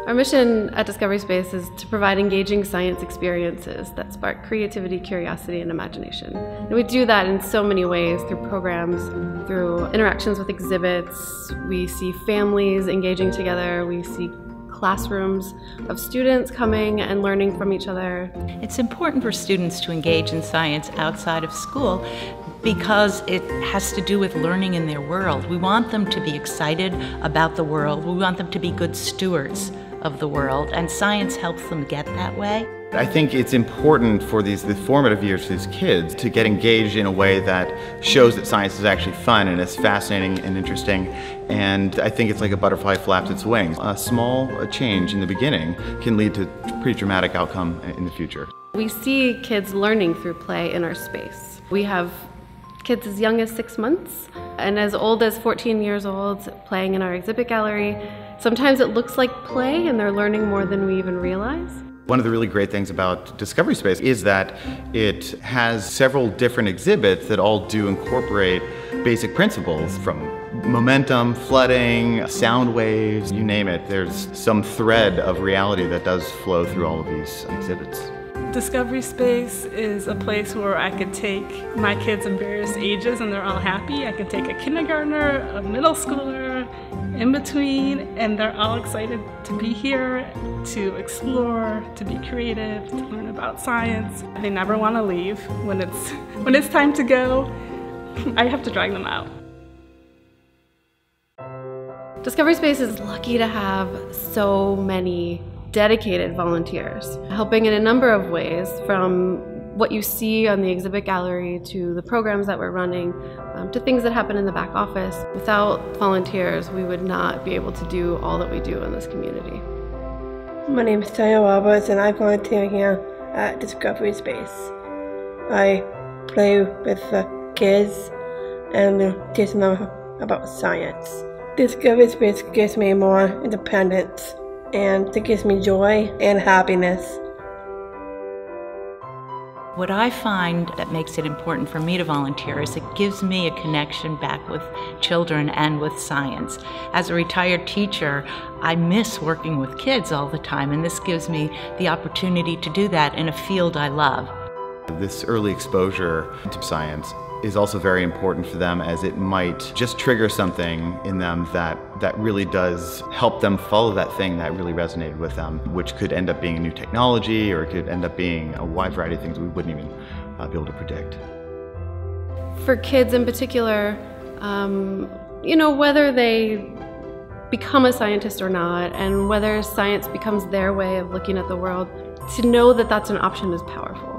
Our mission at Discovery Space is to provide engaging science experiences that spark creativity, curiosity, and imagination. And we do that in so many ways, through programs, through interactions with exhibits. We see families engaging together. We see classrooms of students coming and learning from each other. It's important for students to engage in science outside of school because it has to do with learning in their world. We want them to be excited about the world. We want them to be good stewards of the world, and science helps them get that way. I think it's important for the formative years for these kids to get engaged in a way that shows that science is actually fun and it's fascinating and interesting. And I think it's like a butterfly flaps its wings. A small change in the beginning can lead to a pretty dramatic outcome in the future. We see kids learning through play in our space. We have kids as young as 6 months and as old as 14 years old playing in our exhibit gallery. Sometimes it looks like play and they're learning more than we even realize. One of the really great things about Discovery Space is that it has several different exhibits that all do incorporate basic principles from momentum, flooding, sound waves, you name it. There's some thread of reality that does flow through all of these exhibits. Discovery Space is a place where I could take my kids in various ages and they're all happy. I can take a kindergartner, a middle schooler, in between, and they're all excited to be here, to explore, to be creative, to learn about science. They never want to leave. When it's time to go, I have to drag them out. Discovery Space is lucky to have so many dedicated volunteers, helping in a number of ways, from what you see on the exhibit gallery to the programs that we're running, to things that happen in the back office. Without volunteers, we would not be able to do all that we do in this community. My name is Tanya and I volunteer here at Discovery Space. I play with the kids and teach them about science. Discovery Space gives me more independence, and it gives me joy and happiness. What I find that makes it important for me to volunteer is it gives me a connection back with children and with science. As a retired teacher, I miss working with kids all the time, and this gives me the opportunity to do that in a field I love. This early exposure to science is also very important for them, as it might just trigger something in them that really does help them follow that thing that really resonated with them, which could end up being a new technology, or it could end up being a wide variety of things we wouldn't even be able to predict. For kids in particular, whether they become a scientist or not, and whether science becomes their way of looking at the world, to know that that's an option is powerful.